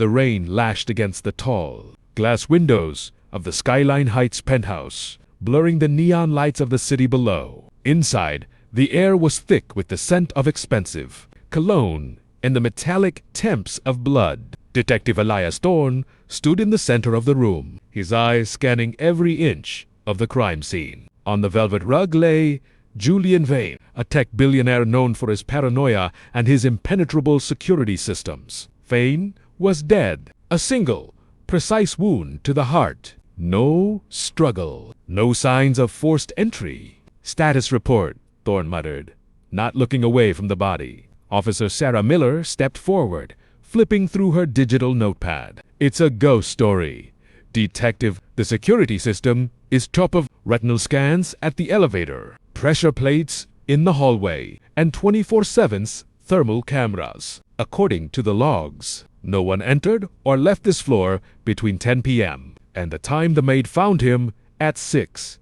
The rain lashed against the tall glass windows of the Skyline Heights penthouse, blurring the neon lights of the city below. Inside, the air was thick with the scent of expensive cologne and the metallic temps of blood. Detective Elias Thorne stood in the center of the room, his eyes scanning every inch of the crime scene. On the velvet rug lay Julian Vane, a tech billionaire known for his paranoia and his impenetrable security systems. Vane was dead, a single, precise wound to the heart. No struggle, no signs of forced entry. "Status report," Thorne muttered, not looking away from the body. Officer Sarah Miller stepped forward, flipping through her digital notepad. "It's a ghost story. Detective, the security system is top of retinal scans at the elevator, pressure plates in the hallway, and 24/7 thermal cameras. According to the logs, no one entered or left this floor between 10 p.m. and the time the maid found him at 6.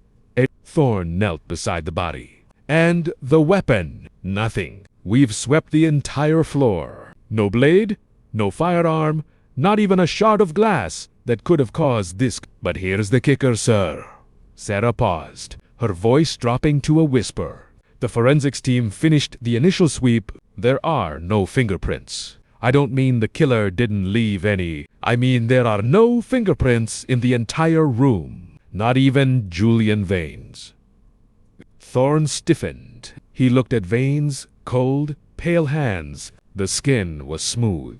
Thorne knelt beside the body. "And the weapon? Nothing. We've swept the entire floor. No blade, no firearm, not even a shard of glass that could have caused this. But here's the kicker, sir." Sarah paused, her voice dropping to a whisper. "The forensics team finished the initial sweep. There are no fingerprints. I don't mean the killer didn't leave any. I mean there are no fingerprints in the entire room. Not even Julian Vane's." Thorne stiffened. He looked at Vane's cold, pale hands. The skin was smooth,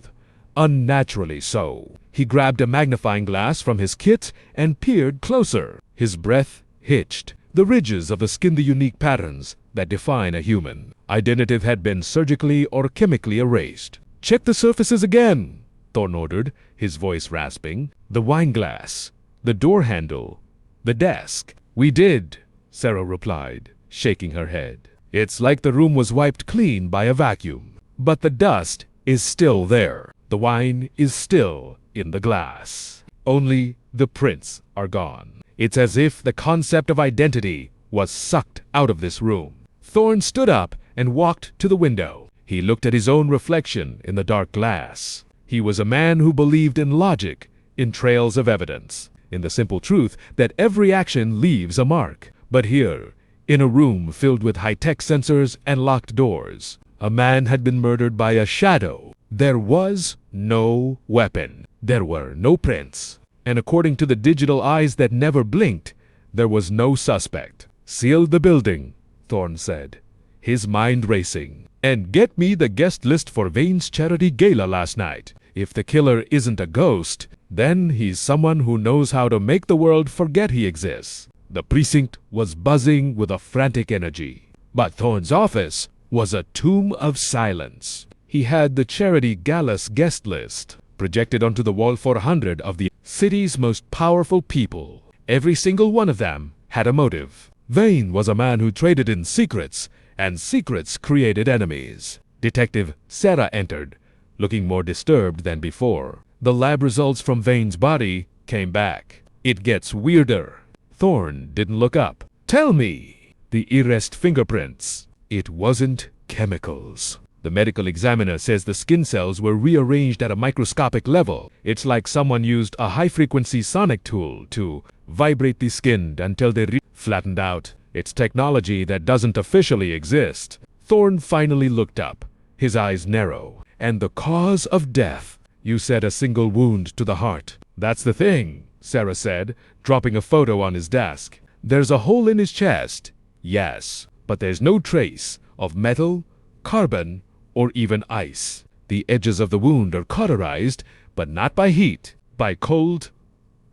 unnaturally so. He grabbed a magnifying glass from his kit and peered closer. His breath hitched. The ridges of the skin, the unique patterns that define a human. Identity had been surgically or chemically erased. "Check the surfaces again," Thorne ordered, his voice rasping. "The wine glass, the door handle, the desk." "We did," Sarah replied, shaking her head. "It's like the room was wiped clean by a vacuum. But the dust is still there. The wine is still in the glass. Only the prints are gone. It's as if the concept of identity was sucked out of this room." Thorne stood up and walked to the window. He looked at his own reflection in the dark glass. He was a man who believed in logic, in trails of evidence, in the simple truth that every action leaves a mark. But here, in a room filled with high-tech sensors and locked doors, a man had been murdered by a shadow. There was no weapon. There were no prints. And according to the digital eyes that never blinked, there was no suspect. "Seal the building," Thorne said, his mind racing. "And get me the guest list for Vane's charity gala last night. If the killer isn't a ghost, then he's someone who knows how to make the world forget he exists." The precinct was buzzing with a frantic energy. But Thorne's office was a tomb of silence. He had the charity gala's guest list projected onto the wall for 100 of the city's most powerful people. Every single one of them had a motive. Vane was a man who traded in secrets, and secrets created enemies. Detective Sarah entered, looking more disturbed than before. The lab results from Vane's body came back. "It gets weirder." Thorne didn't look up. "Tell me." "The erased fingerprints." "It wasn't chemicals. The medical examiner says the skin cells were rearranged at a microscopic level. It's like someone used a high-frequency sonic tool to vibrate the skin until they flattened out. It's technology that doesn't officially exist." Thorne finally looked up, his eyes narrow. "And the cause of death? You said a single wound to the heart." "That's the thing," Sarah said, dropping a photo on his desk. "There's a hole in his chest, yes, but there's no trace of metal, carbon, or even ice. The edges of the wound are cauterized, but not by heat, by cold,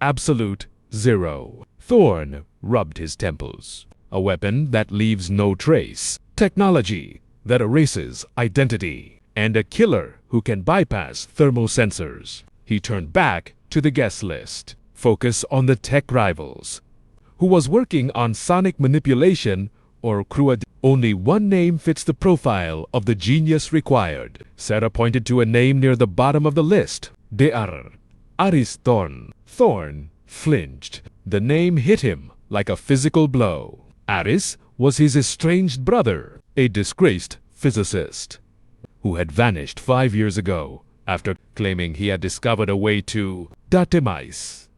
absolute zero." Thorne rubbed his temples. "A weapon that leaves no trace, technology that erases identity, and a killer who can bypass thermal sensors." He turned back to the guest list. "Focus on the tech rivals. Who was working on sonic manipulation or crude? Only one name fits the profile of the genius required." Sarah pointed to a name near the bottom of the list. "Dr. Elias Thorne." Thorne flinched. The name hit him like a physical blow. Aris was his estranged brother, a disgraced physicist, who had vanished 5 years ago after claiming he had discovered a way to datemais.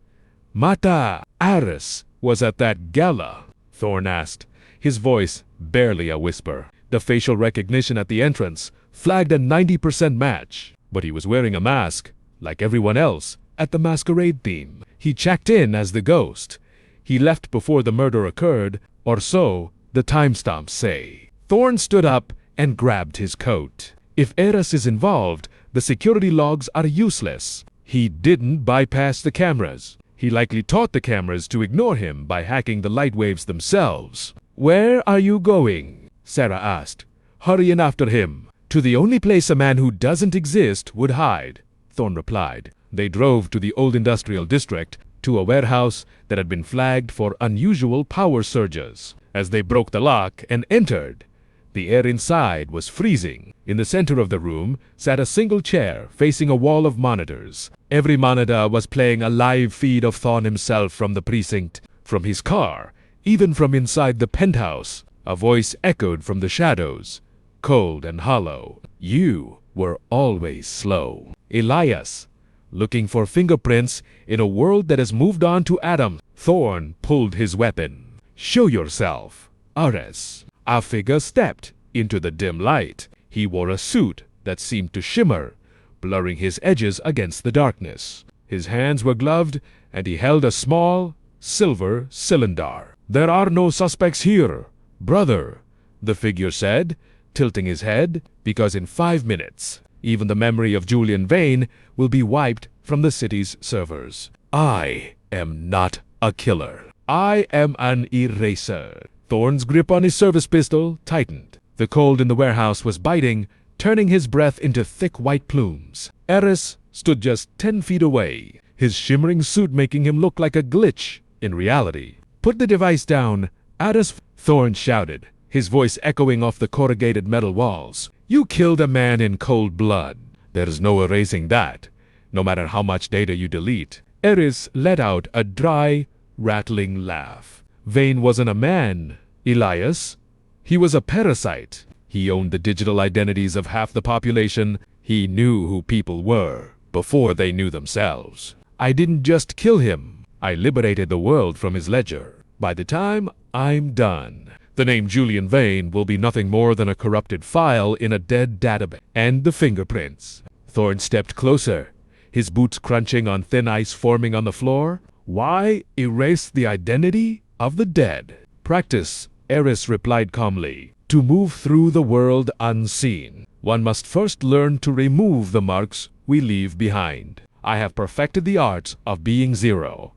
Mata Aris was at that gala? Thorne asked, his voice barely a whisper. The facial recognition at the entrance flagged a 90% match, but he was wearing a mask, like everyone else, at the masquerade theme. He checked in as the ghost. He left before the murder occurred, or so the timestamps say. Thorne stood up and grabbed his coat. If Eris is involved, the security logs are useless. He didn't bypass the cameras. He likely taught the cameras to ignore him by hacking the light waves themselves. "Where are you going?" Sarah asked. "Hurry in after him." "To the only place a man who doesn't exist would hide," Thorne replied. They drove to the old industrial district, to a warehouse that had been flagged for unusual power surges. As they broke the lock and entered, the air inside was freezing. In the center of the room sat a single chair facing a wall of monitors. Every monitor was playing a live feed of Thorne himself from the precinct, from his car, even from inside the penthouse. A voice echoed from the shadows, cold and hollow. "You were always slow, Elias. Looking for fingerprints in a world that has moved on to atoms." Thorne pulled his weapon. "Show yourself, Ares." A figure stepped into the dim light. He wore a suit that seemed to shimmer, blurring his edges against the darkness. His hands were gloved, and he held a small, silver cylinder. "There are no suspects here, brother," the figure said, tilting his head, "because in 5 minutes, even the memory of Julian Vane will be wiped from the city's servers. I am not a killer. I am an eraser." Thorne's grip on his service pistol tightened. The cold in the warehouse was biting, turning his breath into thick white plumes. Eris stood just 10 feet away, his shimmering suit making him look like a glitch in reality. "Put the device down, Eris," Thorne shouted, his voice echoing off the corrugated metal walls. "You killed a man in cold blood. There's no erasing that, no matter how much data you delete." Eris let out a dry, rattling laugh. "Vane wasn't a man, Elias. He was a parasite. He owned the digital identities of half the population. He knew who people were before they knew themselves. I didn't just kill him. I liberated the world from his ledger. By the time I'm done, the name Julian Vane will be nothing more than a corrupted file in a dead database." "And the fingerprints." Thorne stepped closer, his boots crunching on thin ice forming on the floor. "Why erase the identity of the dead?" "Practice," Eris replied calmly. "To move through the world unseen, one must first learn to remove the marks we leave behind. I have perfected the art of being zero.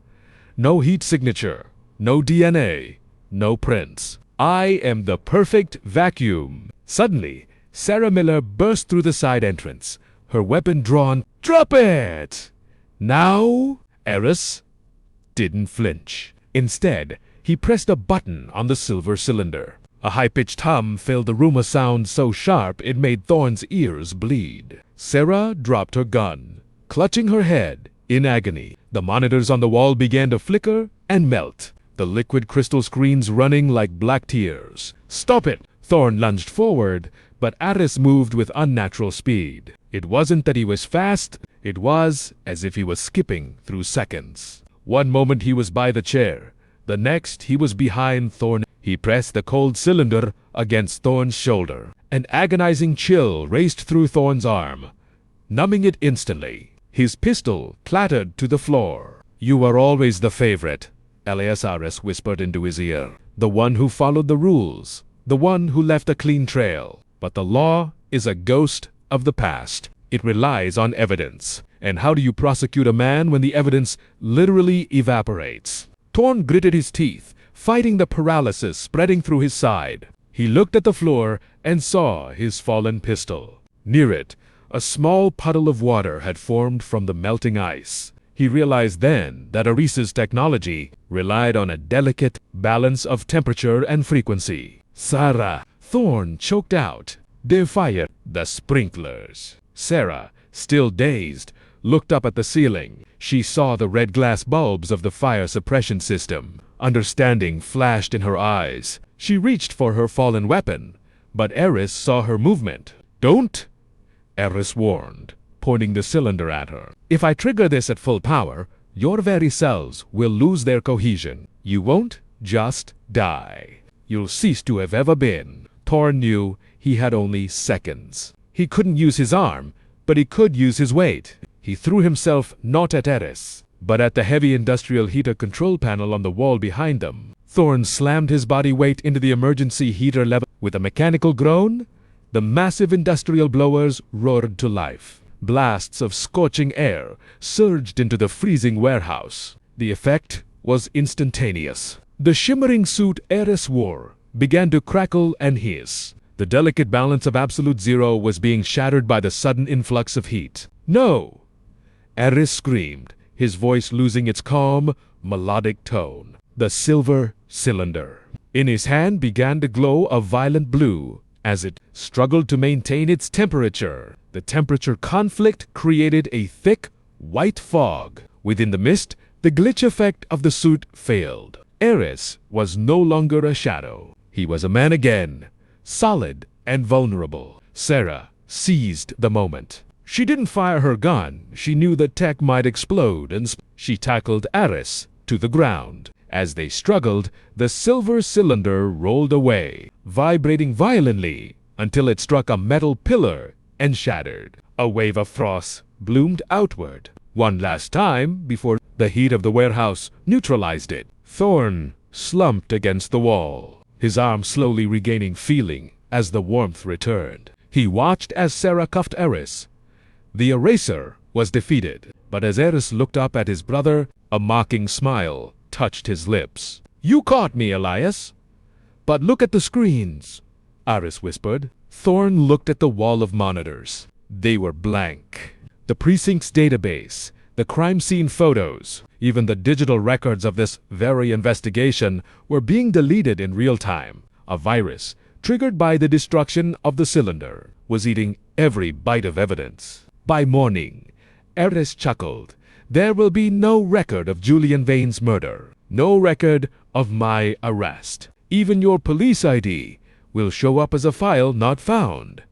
No heat signature, no DNA, no prints. I am the perfect vacuum." Suddenly, Sarah Miller burst through the side entrance, her weapon drawn. "Drop it!" "Now?" Eris didn't flinch. Instead, he pressed a button on the silver cylinder. A high-pitched hum filled the room, a sound so sharp it made Thorne's ears bleed. Sarah dropped her gun, clutching her head in agony. The monitors on the wall began to flicker and melt, the liquid crystal screens running like black tears. "Stop it!" Thorne lunged forward, but Aris moved with unnatural speed. It wasn't that he was fast, it was as if he was skipping through seconds. One moment he was by the chair, the next he was behind Thorne. He pressed the cold cylinder against Thorne's shoulder. An agonizing chill raced through Thorne's arm, numbing it instantly. His pistol clattered to the floor. "You were always the favorite," Elias whispered into his ear. "The one who followed the rules, the one who left a clean trail. But the law is a ghost of the past. It relies on evidence. And how do you prosecute a man when the evidence literally evaporates?" Thorne gritted his teeth, fighting the paralysis spreading through his side. He looked at the floor and saw his fallen pistol. Near it, a small puddle of water had formed from the melting ice. He realized then that Aris's technology relied on a delicate balance of temperature and frequency. "Sarah!" Thorne choked out. "De fire!" "The sprinklers!" Sarah, still dazed, looked up at the ceiling. She saw the red glass bulbs of the fire suppression system. Understanding flashed in her eyes. She reached for her fallen weapon, but Eris saw her movement. "Don't!" Eris warned. pointing the cylinder at her. If I trigger this at full power, your very cells will lose their cohesion. You won't just die. You'll cease to have ever been. Thorne knew he had only seconds. He couldn't use his arm, but he could use his weight. He threw himself not at Eris, but at the heavy industrial heater control panel on the wall behind them. Thorne slammed his body weight into the emergency heater lever. With a mechanical groan, the massive industrial blowers roared to life. Blasts of scorching air surged into the freezing warehouse. The effect was instantaneous. The shimmering suit Eris wore began to crackle and hiss. The delicate balance of absolute zero was being shattered by the sudden influx of heat. "No!" Eris screamed, his voice losing its calm, melodic tone. The silver cylinder in his hand began to glow a violent blue as it struggled to maintain its temperature. The temperature conflict created a thick, white fog. Within the mist, the glitch effect of the suit failed. Eris was no longer a shadow. He was a man again, solid and vulnerable. Sarah seized the moment. She didn't fire her gun. She knew the tech might explode, and she tackled Eris to the ground. As they struggled, the silver cylinder rolled away, vibrating violently until it struck a metal pillar and shattered. A wave of frost bloomed outward, one last time before the heat of the warehouse neutralized it. Thorne slumped against the wall, his arm slowly regaining feeling as the warmth returned. He watched as Sarah cuffed Eris. The eraser was defeated, but as Eris looked up at his brother, a mocking smile touched his lips. "You caught me, Elias. But look at the screens," Eris whispered. Thorne looked at the wall of monitors. They were blank. The precinct's database, the crime scene photos, even the digital records of this very investigation were being deleted in real time. A virus, triggered by the destruction of the cylinder, was eating every bite of evidence. By morning, Eris chuckled. There will be no record of Julian Vane's murder, no record of my arrest. Even your police ID will show up as a file not found.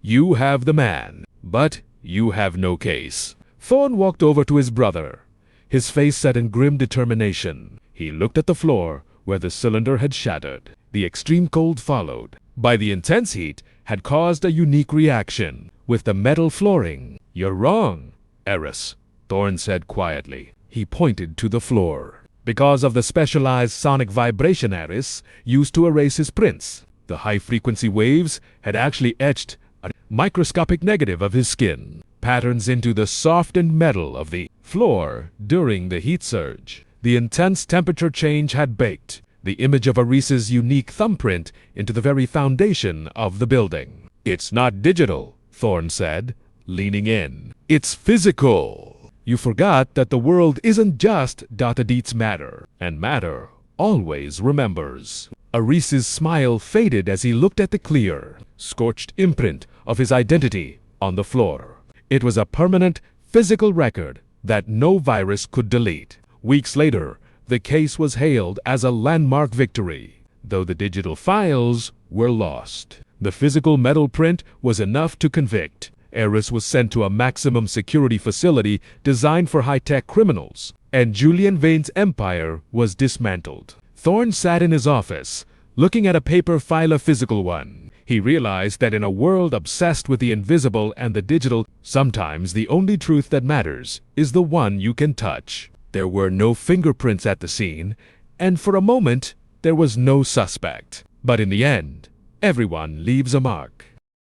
You have the man, but you have no case. Thorne walked over to his brother, his face set in grim determination. He looked at the floor where the cylinder had shattered. The extreme cold followed by the intense heat had caused a unique reaction with the metal flooring. "You're wrong, Eris," Thorne said quietly. He pointed to the floor. Because of the specialized sonic vibration Eris used to erase his prints, the high-frequency waves had actually etched a microscopic negative of his skin, patterns into the softened metal of the floor during the heat surge. The intense temperature change had baked the image of Eris's unique thumbprint into the very foundation of the building. "It's not digital," Thorne said, leaning in. "It's physical. You forgot that the world isn't just data deets matter, and matter always remembers." Eris's smile faded as he looked at the clear, scorched imprint of his identity on the floor. It was a permanent, physical record that no virus could delete. Weeks later, the case was hailed as a landmark victory, though the digital files were lost. The physical metal print was enough to convict. Eris was sent to a maximum security facility designed for high-tech criminals, and Julian Vane's empire was dismantled. Thorne sat in his office, looking at a paper file, a physical one. He realized that in a world obsessed with the invisible and the digital, sometimes the only truth that matters is the one you can touch. There were no fingerprints at the scene, and for a moment, there was no suspect. But in the end, everyone leaves a mark.